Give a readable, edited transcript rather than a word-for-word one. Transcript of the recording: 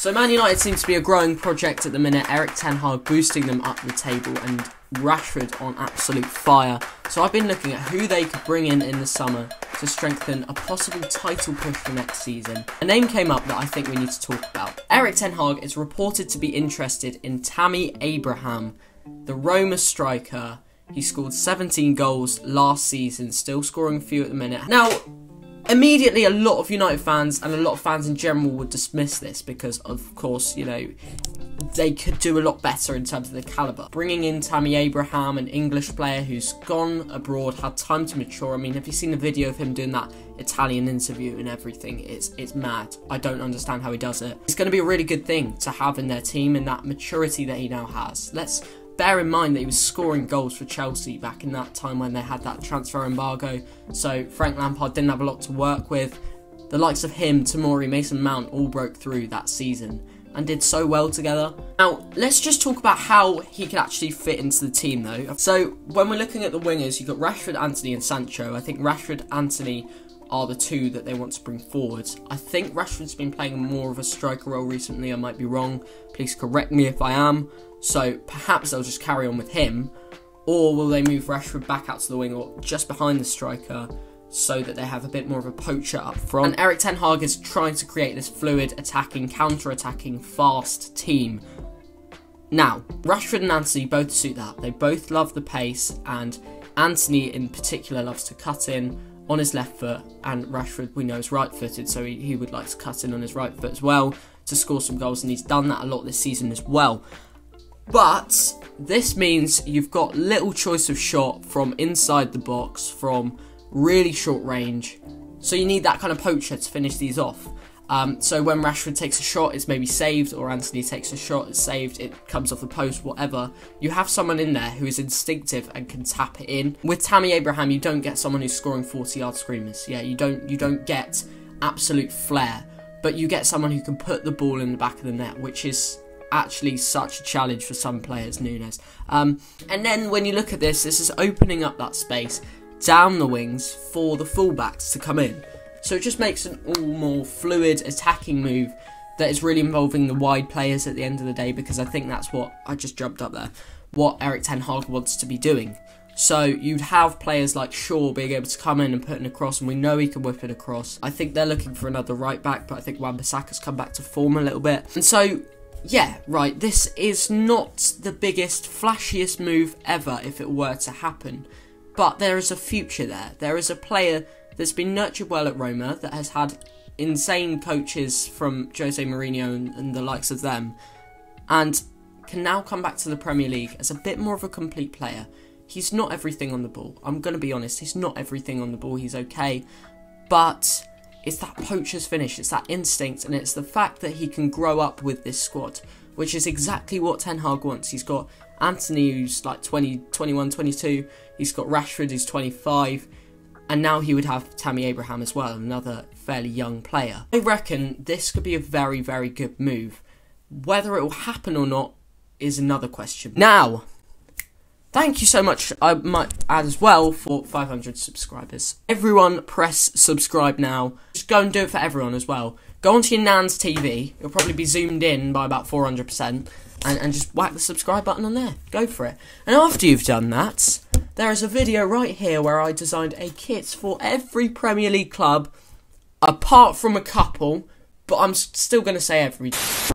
So Man United seems to be a growing project at the minute. Erik Ten Hag boosting them up the table and Rashford on absolute fire. So I've been looking at who they could bring in the summer to strengthen a possible title push for next season. A name came up that I think we need to talk about. Erik Ten Hag is reported to be interested in Tammy Abraham, the Roma striker. He scored 17 goals last season, still scoring a few at the minute. Now, immediately a lot of United fans and a lot of fans in general would dismiss this because, of course, you know, they could do a lot better in terms of the calibre. Bringing in Tammy Abraham, an English player who's gone abroad, had time to mature. I mean, have you seen the video of him doing that Italian interview and everything? It's mad. I don't understand how he does it. It's going to be a really good thing to have in their team and that maturity that he now has. Let's bear in mind that he was scoring goals for Chelsea back in that time when they had that transfer embargo, so Frank Lampard didn't have a lot to work with. The likes of him, Tomori, Mason Mount all broke through that season and did so well together. Now, let's just talk about how he could actually fit into the team though. So, when we're looking at the wingers, you've got Rashford, Antony and Sancho. I think Rashford, Antony are the two that they want to bring forward. I think Rashford's been playing more of a striker role recently. I might be wrong. Please correct me if I am. So perhaps they'll just carry on with him, or will they move Rashford back out to the wing or just behind the striker so that they have a bit more of a poacher up front. And Erik Ten Hag is trying to create this fluid, attacking, counter-attacking, fast team. Now, Rashford and Antony both suit that. They both love the pace, and Antony in particular loves to cut in on his left foot, and Rashford, we know, is right-footed, so he would like to cut in on his right foot as well to score some goals, and he's done that a lot this season as well. But this means you've got little choice of shot from inside the box, from really short range. So you need that kind of poacher to finish these off. So when Rashford takes a shot, it's maybe saved, or Antony takes a shot, it's saved, it comes off the post, whatever. You have someone in there who is instinctive and can tap it in. With Tammy Abraham, you don't get someone who's scoring 40-yard screamers. Yeah, you don't get absolute flair, but you get someone who can put the ball in the back of the net, which is actually such a challenge for some players, Nunes. And then when you look at this is opening up that space down the wings for the fullbacks to come in. So it just makes an all more fluid attacking move that is really involving the wide players at the end of the day, because I think that's what, I just jumped up there, what Erik Ten Hag wants to be doing. So you'd have players like Shaw being able to come in and put it across, and we know he can whip it across. I think they're looking for another right back, but I think Wan-Bissaka's come back to form a little bit. And so, yeah, right, this is not the biggest, flashiest move ever if it were to happen. But there is a future there. There is a player that's been nurtured well at Roma, that has had insane coaches from Jose Mourinho and the likes of them, and can now come back to the Premier League as a bit more of a complete player. He's not everything on the ball. I'm going to be honest, he's not everything on the ball. He's okay. But it's that poacher's finish, it's that instinct, and it's the fact that he can grow up with this squad, which is exactly what Ten Hag wants. He's got Antony, who's like 20, 21, 22. He's got Rashford, who's 25. And now he would have Tammy Abraham as well, another fairly young player. I reckon this could be a very, very good move. Whether it will happen or not is another question. Now, thank you so much, I might add as well, for 500 subscribers. Everyone press subscribe now. Just go and do it for everyone as well. Go onto your nan's TV. It'll probably be zoomed in by about 400%. And just whack the subscribe button on there. Go for it. And after you've done that, there is a video right here where I designed a kit for every Premier League club, apart from a couple, but I'm still going to say every.